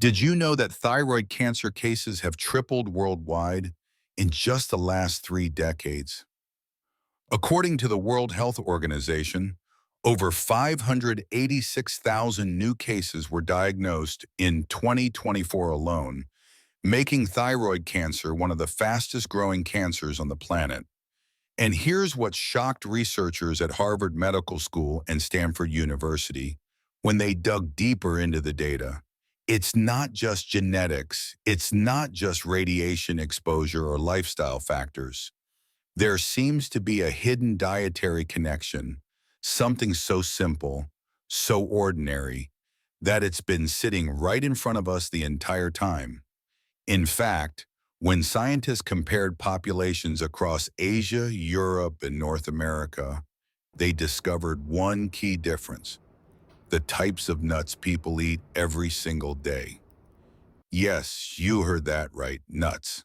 Did you know that thyroid cancer cases have tripled worldwide in just the last 3 decades? According to the World Health Organization, over 586,000 new cases were diagnosed in 2024 alone, making thyroid cancer one of the fastest growing cancers on the planet. And here's what shocked researchers at Harvard Medical School and Stanford University when they dug deeper into the data. It's not just genetics, it's not just radiation exposure or lifestyle factors. There seems to be a hidden dietary connection, something so simple, so ordinary, that it's been sitting right in front of us the entire time. In fact, when scientists compared populations across Asia, Europe, and North America, they discovered one key difference: the types of nuts people eat every single day. Yes, you heard that right, nuts.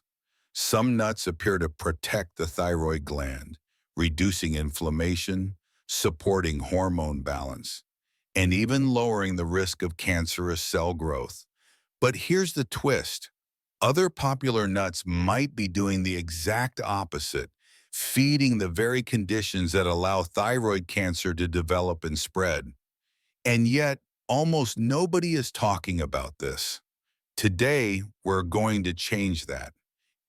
Some nuts appear to protect the thyroid gland, reducing inflammation, supporting hormone balance, and even lowering the risk of cancerous cell growth. But here's the twist. Other popular nuts might be doing the exact opposite, feeding the very conditions that allow thyroid cancer to develop and spread. And yet, almost nobody is talking about this. Today, we're going to change that.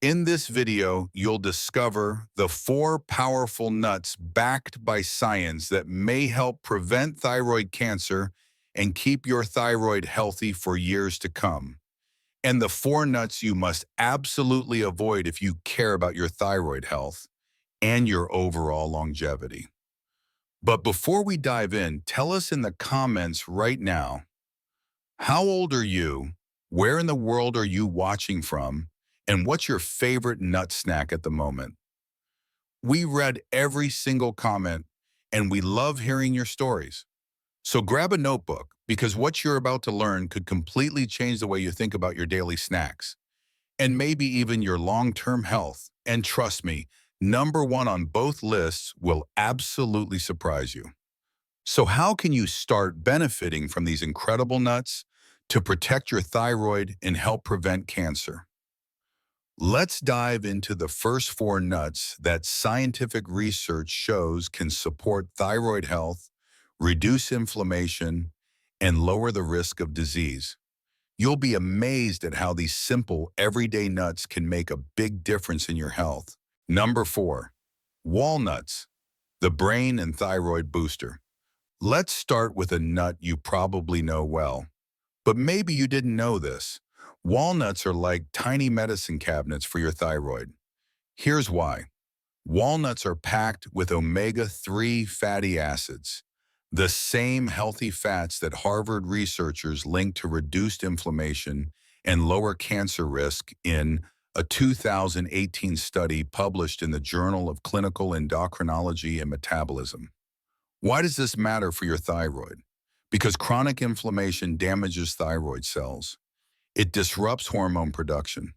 In this video, you'll discover the 4 powerful nuts backed by science that may help prevent thyroid cancer and keep your thyroid healthy for years to come. And the 4 nuts you must absolutely avoid if you care about your thyroid health and your overall longevity. But before we dive in, tell us in the comments right now, how old are you? Where in the world are you watching from? And what's your favorite nut snack at the moment? We read every single comment, and we love hearing your stories. So grab a notebook, because what you're about to learn could completely change the way you think about your daily snacks, and maybe even your long-term health. And trust me, number one on both lists will absolutely surprise you. So how can you start benefiting from these incredible nuts to protect your thyroid and help prevent cancer? Let's dive into the first 4 nuts that scientific research shows can support thyroid health, reduce inflammation, and lower the risk of disease. You'll be amazed at how these simple, everyday nuts can make a big difference in your health. Number 4, walnuts, the brain and thyroid booster. Let's start with a nut you probably know well, but maybe you didn't know this. Walnuts are like tiny medicine cabinets for your thyroid. Here's why. Walnuts are packed with omega-3 fatty acids, the same healthy fats that Harvard researchers linked to reduced inflammation and lower cancer risk in a 2018 study published in the Journal of Clinical Endocrinology and Metabolism. Why does this matter for your thyroid? Because chronic inflammation damages thyroid cells. It disrupts hormone production,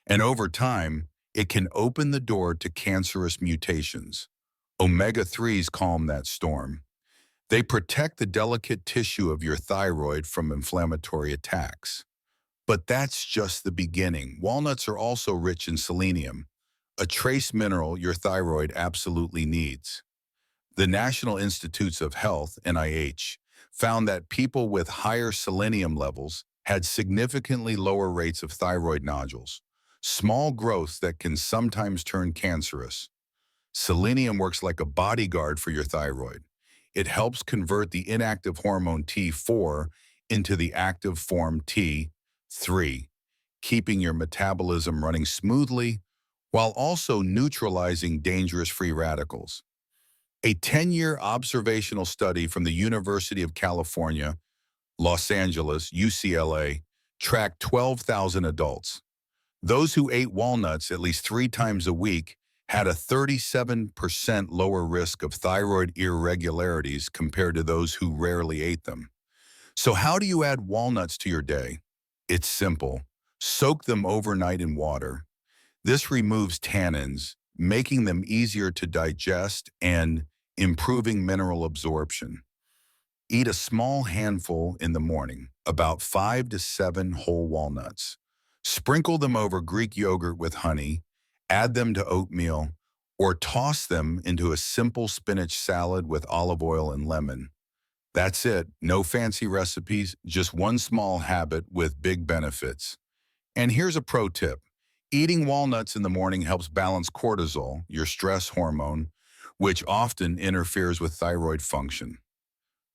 and over time, it can open the door to cancerous mutations. Omega-3s calm that storm. They protect the delicate tissue of your thyroid from inflammatory attacks. But that's just the beginning. Walnuts are also rich in selenium, a trace mineral your thyroid absolutely needs. The National Institutes of Health, NIH, found that people with higher selenium levels had significantly lower rates of thyroid nodules, small growths that can sometimes turn cancerous. Selenium works like a bodyguard for your thyroid. It helps convert the inactive hormone T4 into the active form T3, keeping your metabolism running smoothly while also neutralizing dangerous free radicals. A 10-year observational study from the University of California, Los Angeles, UCLA, tracked 12,000 adults. Those who ate walnuts at least 3 times a week had a 37% lower risk of thyroid irregularities compared to those who rarely ate them. So how do you add walnuts to your day? It's simple. Soak them overnight in water. This removes tannins, making them easier to digest and improving mineral absorption. Eat a small handful in the morning, about 5 to 7 whole walnuts. Sprinkle them over Greek yogurt with honey, add them to oatmeal, or toss them into a simple spinach salad with olive oil and lemon. That's it. No fancy recipes, just one small habit with big benefits. And here's a pro tip. Eating walnuts in the morning helps balance cortisol, your stress hormone, which often interferes with thyroid function.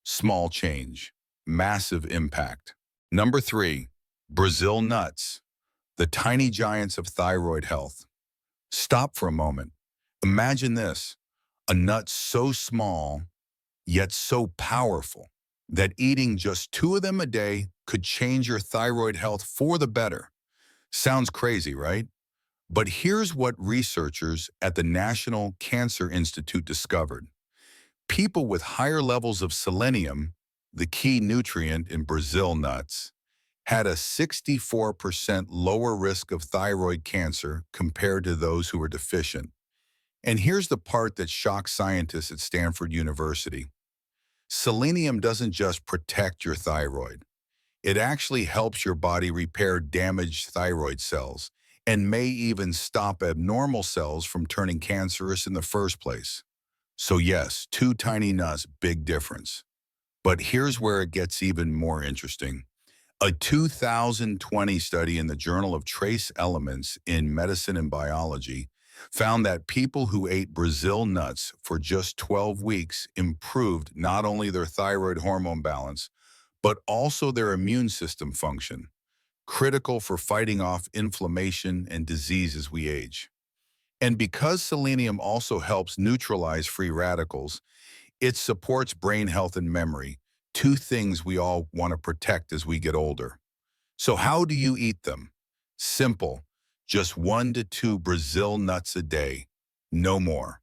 Small change, massive impact. Number 3, Brazil nuts, the tiny giants of thyroid health. Stop for a moment. Imagine this, a nut so small, yet so powerful, that eating just 2 of them a day could change your thyroid health for the better. Sounds crazy, right? But here's what researchers at the National Cancer Institute discovered. People with higher levels of selenium, the key nutrient in Brazil nuts, had a 64% lower risk of thyroid cancer compared to those who were deficient. And here's the part that shocked scientists at Stanford University. Selenium doesn't just protect your thyroid. It actually helps your body repair damaged thyroid cells and may even stop abnormal cells from turning cancerous in the first place. So yes, 2 tiny nuts, big difference. But here's where it gets even more interesting. A 2020 study in the Journal of Trace Elements in Medicine and Biology found that people who ate Brazil nuts for just 12 weeks improved not only their thyroid hormone balance, but also their immune system function, critical for fighting off inflammation and disease as we age. And because selenium also helps neutralize free radicals, it supports brain health and memory, 2 things we all want to protect as we get older. So how do you eat them? Simple, just 1 to 2 Brazil nuts a day, no more.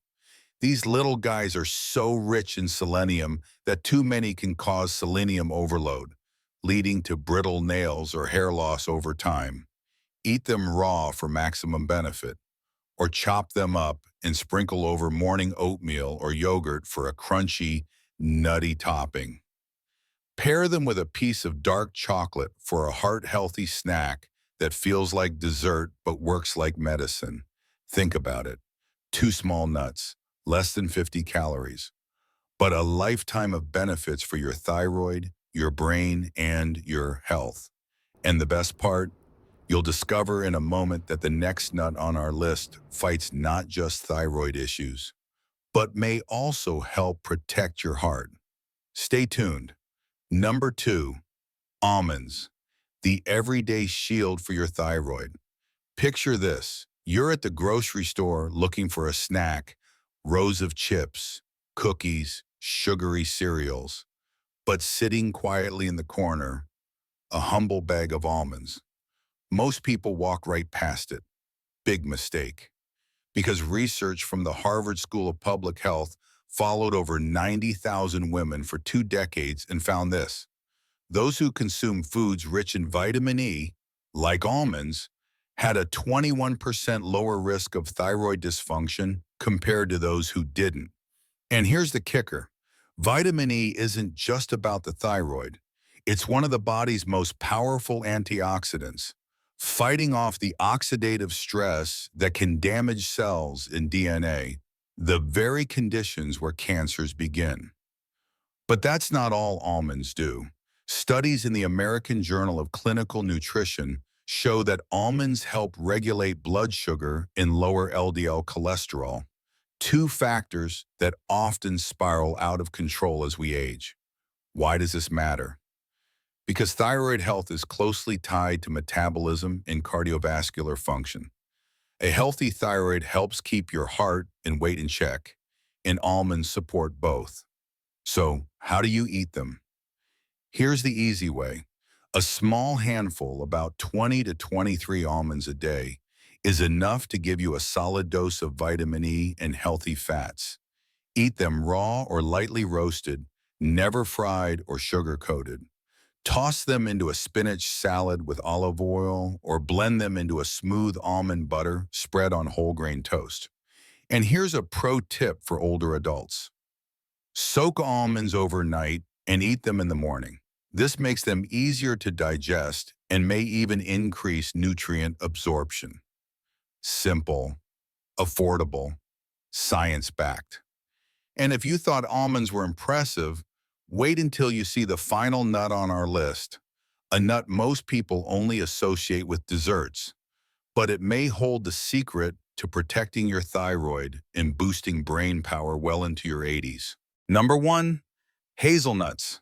These little guys are so rich in selenium that too many can cause selenium overload, leading to brittle nails or hair loss over time. Eat them raw for maximum benefit, or chop them up and sprinkle over morning oatmeal or yogurt for a crunchy, nutty topping. Pair them with a piece of dark chocolate for a heart-healthy snack that feels like dessert but works like medicine. Think about it. 2 small nuts, less than 50 calories, but a lifetime of benefits for your thyroid, your brain, and your health. And the best part? You'll discover in a moment that the next nut on our list fights not just thyroid issues, but may also help protect your heart. Stay tuned. Number 2, almonds, the everyday shield for your thyroid. Picture this. You're at the grocery store looking for a snack, rows of chips, cookies, sugary cereals, but sitting quietly in the corner, a humble bag of almonds. Most people walk right past it. Big mistake. Because research from the Harvard School of Public Health followed over 90,000 women for 2 decades and found this. Those who consume foods rich in vitamin E, like almonds, had a 21% lower risk of thyroid dysfunction compared to those who didn't. And here's the kicker. Vitamin E isn't just about the thyroid. It's one of the body's most powerful antioxidants, fighting off the oxidative stress that can damage cells and DNA, the very conditions where cancers begin. But that's not all almonds do. Studies in the American Journal of Clinical Nutrition show that almonds help regulate blood sugar and lower LDL cholesterol, 2 factors that often spiral out of control as we age. Why does this matter? Because thyroid health is closely tied to metabolism and cardiovascular function. A healthy thyroid helps keep your heart and weight in check, and almonds support both. So, how do you eat them? Here's the easy way. A small handful, about 20 to 23 almonds a day, is enough to give you a solid dose of vitamin E and healthy fats. Eat them raw or lightly roasted, never fried or sugar-coated. Toss them into a spinach salad with olive oil or blend them into a smooth almond butter spread on whole grain toast. And here's a pro tip for older adults. Soak almonds overnight and eat them in the morning. This makes them easier to digest and may even increase nutrient absorption. Simple, affordable, science-backed. And if you thought almonds were impressive, wait until you see the final nut on our list, a nut most people only associate with desserts, but it may hold the secret to protecting your thyroid and boosting brain power well into your 80s. Number 1, hazelnuts,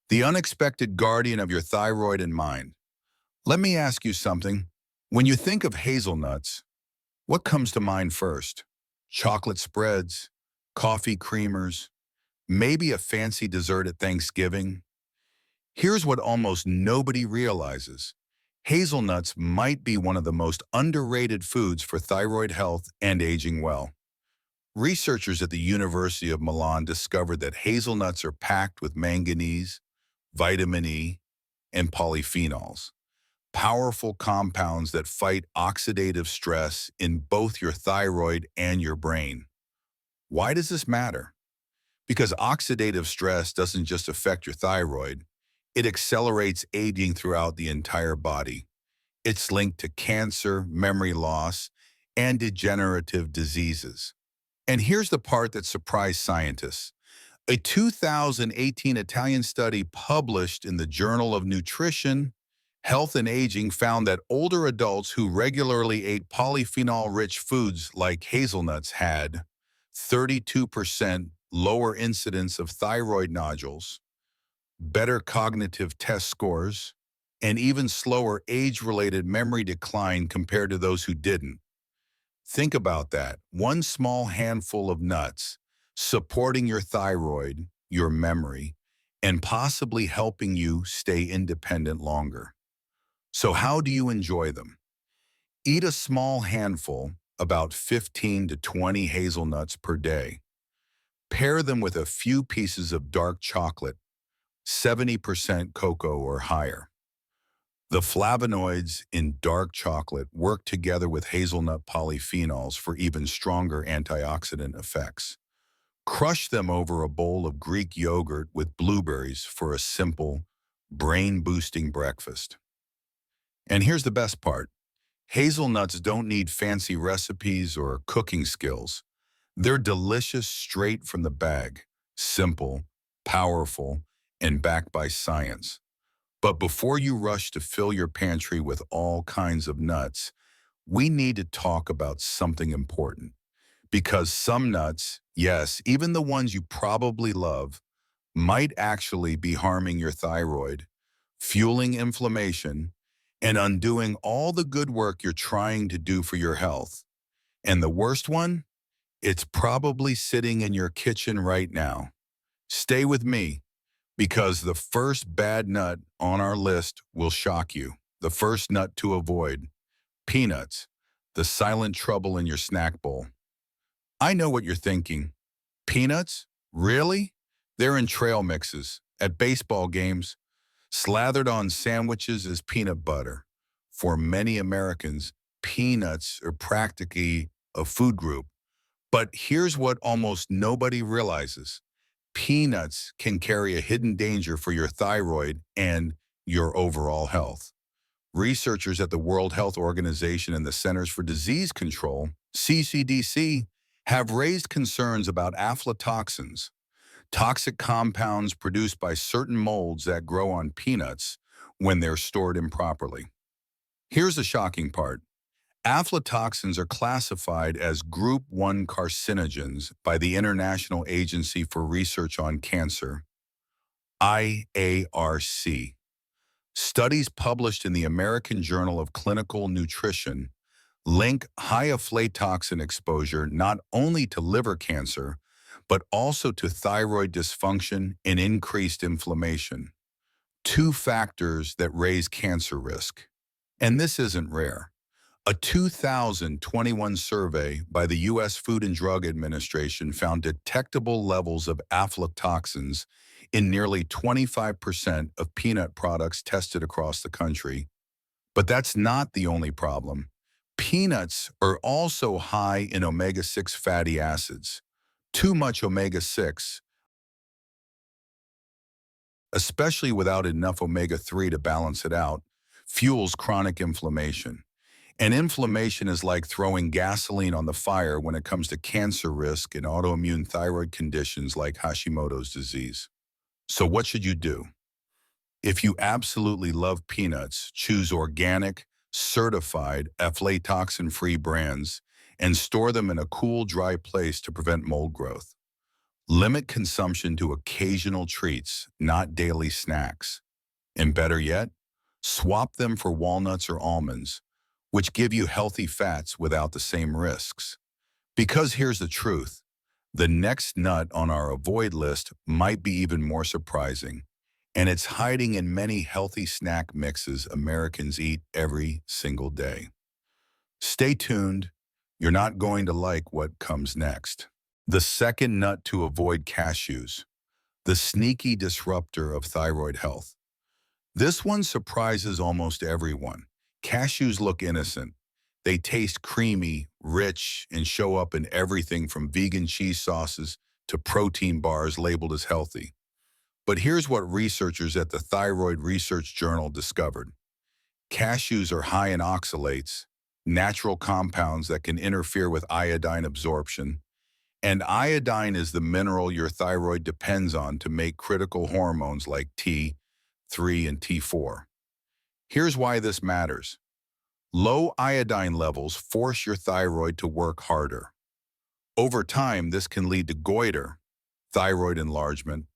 the unexpected guardian of your thyroid and mind. Let me ask you something. When you think of hazelnuts, what comes to mind first? Chocolate spreads, coffee creamers, maybe a fancy dessert at Thanksgiving? Here's what almost nobody realizes. Hazelnuts might be one of the most underrated foods for thyroid health and aging well. Researchers at the University of Milan discovered that hazelnuts are packed with manganese, vitamin E, and polyphenols, powerful compounds that fight oxidative stress in both your thyroid and your brain. Why does this matter? Because oxidative stress doesn't just affect your thyroid, it accelerates aging throughout the entire body. It's linked to cancer, memory loss, and degenerative diseases. And here's the part that surprised scientists. A 2018 Italian study published in the Journal of Nutrition, Health and Aging found that older adults who regularly ate polyphenol-rich foods like hazelnuts had 32% lower incidence of thyroid nodules, better cognitive test scores, and even slower age-related memory decline compared to those who didn't. Think about that. One small handful of nuts supporting your thyroid, your memory, and possibly helping you stay independent longer. So how do you enjoy them? Eat a small handful, about 15 to 20 hazelnuts per day. Pair them with a few pieces of dark chocolate, 70% cocoa or higher. The flavonoids in dark chocolate work together with hazelnut polyphenols for even stronger antioxidant effects. Crush them over a bowl of Greek yogurt with blueberries for a simple, brain-boosting breakfast. And here's the best part. Hazelnuts don't need fancy recipes or cooking skills. They're delicious straight from the bag, simple, powerful, and backed by science. But before you rush to fill your pantry with all kinds of nuts, we need to talk about something important. Because some nuts, yes, even the ones you probably love, might actually be harming your thyroid, fueling inflammation, and undoing all the good work you're trying to do for your health. And the worst one? It's probably sitting in your kitchen right now. Stay with me, because the first bad nut on our list will shock you. The first nut to avoid: peanuts, the silent trouble in your snack bowl. I know what you're thinking. Peanuts? Really? They're in trail mixes, at baseball games, slathered on sandwiches as peanut butter. For many Americans, peanuts are practically a food group. But here's what almost nobody realizes. Peanuts can carry a hidden danger for your thyroid and your overall health. Researchers at the World Health Organization and the Centers for Disease Control, CCDC, have raised concerns about aflatoxins, toxic compounds produced by certain molds that grow on peanuts when they're stored improperly. Here's the shocking part. Aflatoxins are classified as Group 1 carcinogens by the International Agency for Research on Cancer, IARC. Studies published in the American Journal of Clinical Nutrition link high aflatoxin exposure not only to liver cancer, but also to thyroid dysfunction and increased inflammation, two factors that raise cancer risk. And this isn't rare. A 2021 survey by the U.S. Food and Drug Administration found detectable levels of aflatoxins in nearly 25% of peanut products tested across the country. But that's not the only problem. Peanuts are also high in omega-6 fatty acids. Too much omega-6 especially without enough omega-3 to balance it out, fuels chronic inflammation. And inflammation is like throwing gasoline on the fire when it comes to cancer risk and autoimmune thyroid conditions like Hashimoto's disease. So what should you do? If you absolutely love peanuts, choose organic, certified, aflatoxin-free brands and store them in a cool, dry place to prevent mold growth. Limit consumption to occasional treats, not daily snacks. And better yet, swap them for walnuts or almonds, which give you healthy fats without the same risks. Because here's the truth, the next nut on our avoid list might be even more surprising, and it's hiding in many healthy snack mixes Americans eat every single day. Stay tuned, you're not going to like what comes next. The second nut to avoid: cashews, the sneaky disruptor of thyroid health. This one surprises almost everyone. Cashews look innocent. They taste creamy, rich, and show up in everything from vegan cheese sauces to protein bars labeled as healthy. But here's what researchers at the Thyroid Research Journal discovered. Cashews are high in oxalates, natural compounds that can interfere with iodine absorption. And iodine is the mineral your thyroid depends on to make critical hormones like T3 and T4. Here's why this matters. Low iodine levels force your thyroid to work harder. Over time, this can lead to goiter, thyroid enlargement,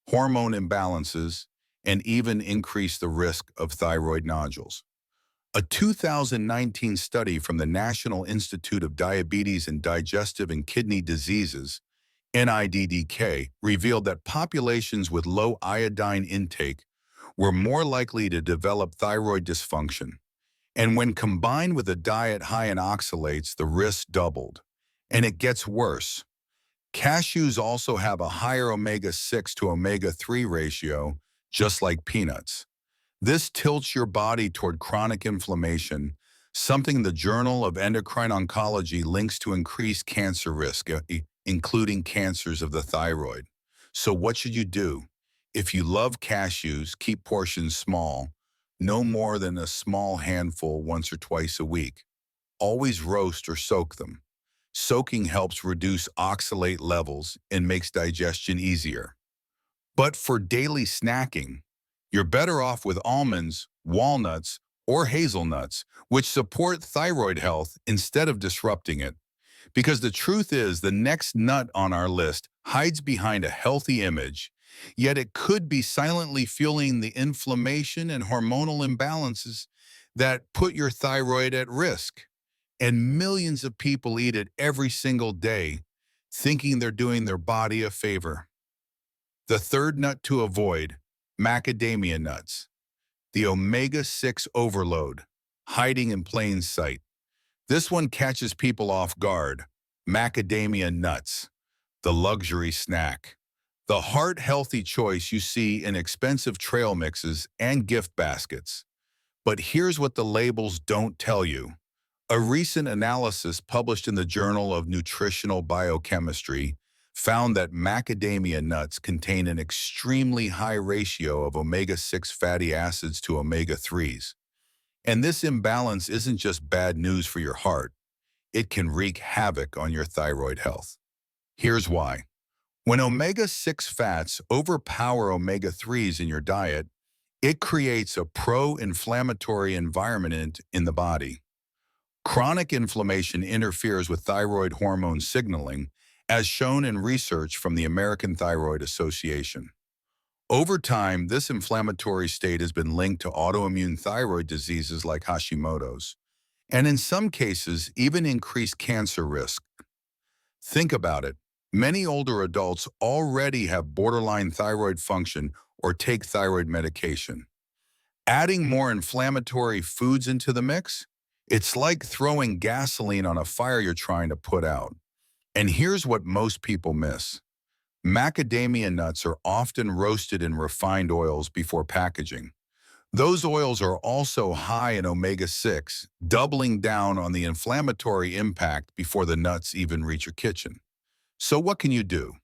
hormone imbalances, and even increase the risk of thyroid nodules. A 2019 study from the National Institute of Diabetes and Digestive and Kidney Diseases, NIDDK, revealed that populations with low iodine intake were more likely to develop thyroid dysfunction. And when combined with a diet high in oxalates, the risk doubled. And it gets worse. Cashews also have a higher omega-6 to omega-3 ratio, just like peanuts. This tilts your body toward chronic inflammation, something the Journal of Endocrine Oncology links to increased cancer risk, including cancers of the thyroid. So what should you do? If you love cashews, keep portions small, no more than a small handful once or twice a week. Always roast or soak them. Soaking helps reduce oxalate levels and makes digestion easier. But for daily snacking, you're better off with almonds, walnuts, or hazelnuts, which support thyroid health instead of disrupting it. Because the truth is, the next nut on our list hides behind a healthy image, yet it could be silently fueling the inflammation and hormonal imbalances that put your thyroid at risk. And millions of people eat it every single day, thinking they're doing their body a favor. The third nut to avoid: macadamia nuts. The omega-6 overload, hiding in plain sight. This one catches people off guard. Macadamia nuts, the luxury snack. The heart-healthy choice you see in expensive trail mixes and gift baskets. But here's what the labels don't tell you. A recent analysis published in the Journal of Nutritional Biochemistry found that macadamia nuts contain an extremely high ratio of omega-6 fatty acids to omega-3s. And this imbalance isn't just bad news for your heart. It can wreak havoc on your thyroid health. Here's why. When omega-6 fats overpower omega-3s in your diet, it creates a pro-inflammatory environment in the body. Chronic inflammation interferes with thyroid hormone signaling, as shown in research from the American Thyroid Association. Over time, this inflammatory state has been linked to autoimmune thyroid diseases like Hashimoto's, and in some cases, even increased cancer risk. Think about it. Many older adults already have borderline thyroid function or take thyroid medication. Adding more inflammatory foods into the mix? It's like throwing gasoline on a fire you're trying to put out. And here's what most people miss. Macadamia nuts are often roasted in refined oils before packaging. Those oils are also high in omega-6, doubling down on the inflammatory impact before the nuts even reach your kitchen. So what can you do?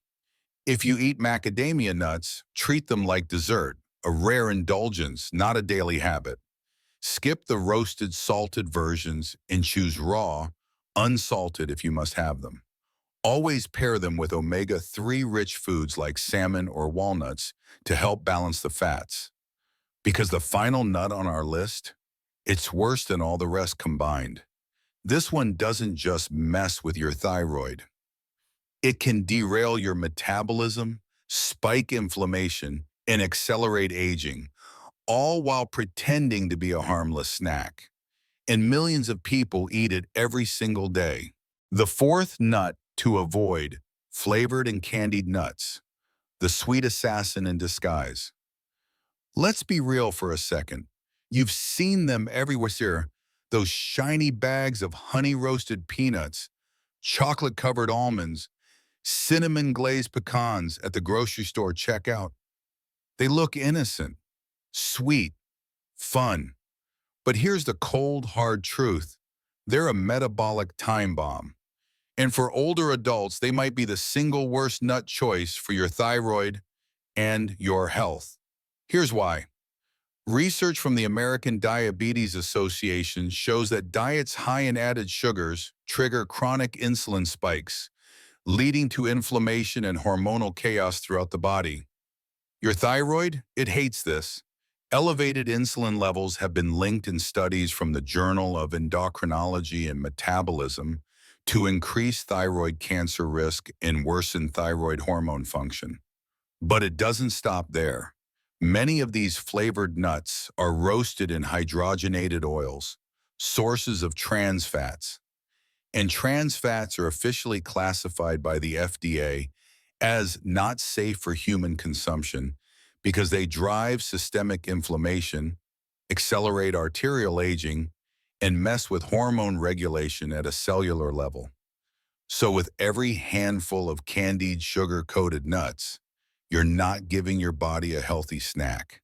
If you eat macadamia nuts, treat them like dessert, a rare indulgence, not a daily habit. Skip the roasted, salted versions and choose raw, unsalted if you must have them. Always pair them with omega-3 rich foods like salmon or walnuts to help balance the fats. Because the final nut on our list, it's worse than all the rest combined. This one doesn't just mess with your thyroid. It can derail your metabolism, spike inflammation, and accelerate aging, all while pretending to be a harmless snack. And millions of people eat it every single day. The fourth nut to avoid, flavored and candied nuts, the sweet assassin in disguise. Let's be real for a second. You've seen them everywhere, sir. Those shiny bags of honey-roasted peanuts, chocolate-covered almonds, cinnamon-glazed pecans at the grocery store checkout. They look innocent, sweet, fun. But here's the cold, hard truth. They're a metabolic time bomb. And for older adults, they might be the single worst nut choice for your thyroid and your health. Here's why. Research from the American Diabetes Association shows that diets high in added sugars trigger chronic insulin spikes, leading to inflammation and hormonal chaos throughout the body. Your thyroid, it hates this. Elevated insulin levels have been linked in studies from the Journal of Endocrinology and Metabolism to increased thyroid cancer risk and worsened thyroid hormone function. But it doesn't stop there. Many of these flavored nuts are roasted in hydrogenated oils, sources of trans fats. And trans fats are officially classified by the FDA as not safe for human consumption because they drive systemic inflammation, accelerate arterial aging, and mess with hormone regulation at a cellular level. So with every handful of candied sugar-coated nuts, you're not giving your body a healthy snack.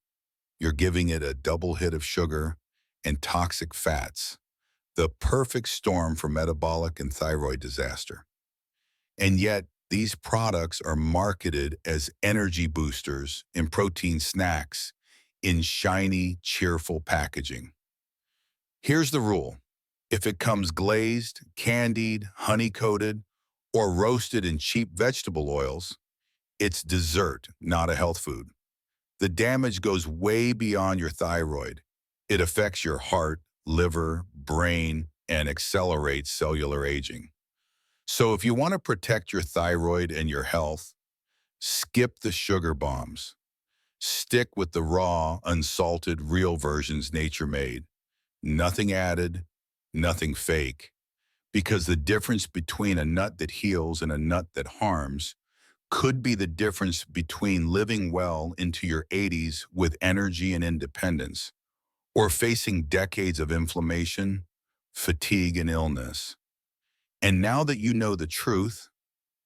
You're giving it a double hit of sugar and toxic fats, the perfect storm for metabolic and thyroid disaster. And yet, these products are marketed as energy boosters and protein snacks in shiny, cheerful packaging. Here's the rule. If it comes glazed, candied, honey-coated, or roasted in cheap vegetable oils, it's dessert, not a health food. The damage goes way beyond your thyroid. It affects your heart, liver, brain, and accelerates cellular aging. So if you want to protect your thyroid and your health, skip the sugar bombs. Stick with the raw, unsalted, real versions nature made. Nothing added, nothing fake. Because the difference between a nut that heals and a nut that harms could be the difference between living well into your 80s with energy and independence, or facing decades of inflammation, fatigue, and illness. And now that you know the truth,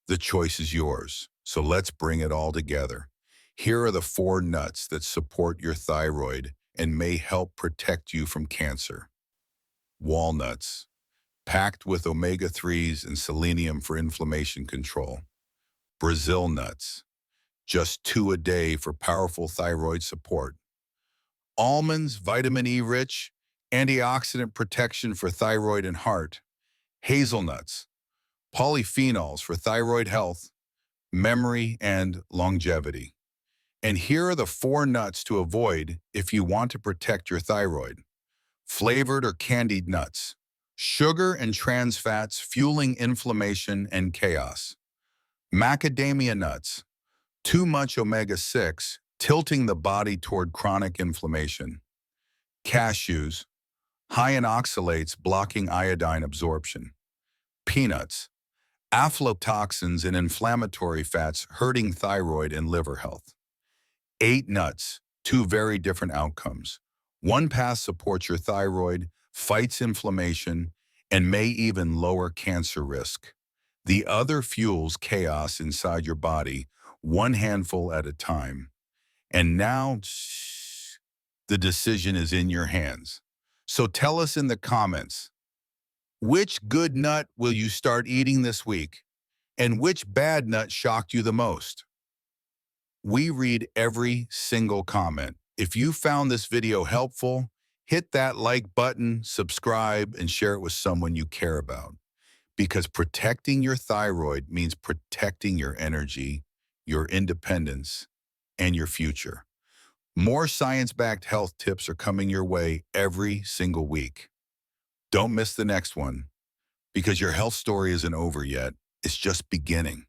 the choice is yours. So let's bring it all together. Here are the 4 nuts that support your thyroid and may help protect you from cancer. Walnuts, packed with omega-3s and selenium for inflammation control. Brazil nuts, just 2 a day for powerful thyroid support. Almonds, vitamin E rich, antioxidant protection for thyroid and heart. Hazelnuts, polyphenols for thyroid health, memory, and longevity. And here are the 4 nuts to avoid if you want to protect your thyroid. Flavored or candied nuts, sugar and trans fats fueling inflammation and chaos. Macadamia nuts, too much omega-6, tilting the body toward chronic inflammation. Cashews, high in oxalates blocking iodine absorption. Peanuts, aflatoxins and inflammatory fats hurting thyroid and liver health. 8 nuts, 2 very different outcomes. One path supports your thyroid, fights inflammation, and may even lower cancer risk. The other fuels chaos inside your body, one handful at a time. And now, the decision is in your hands. So tell us in the comments, which good nut will you start eating this week? And which bad nut shocked you the most? We read every single comment. If you found this video helpful, hit that like button, subscribe, and share it with someone you care about. Because protecting your thyroid means protecting your energy, your independence, and your future. More science-backed health tips are coming your way every single week. Don't miss the next one, because your health story isn't over yet. It's just beginning.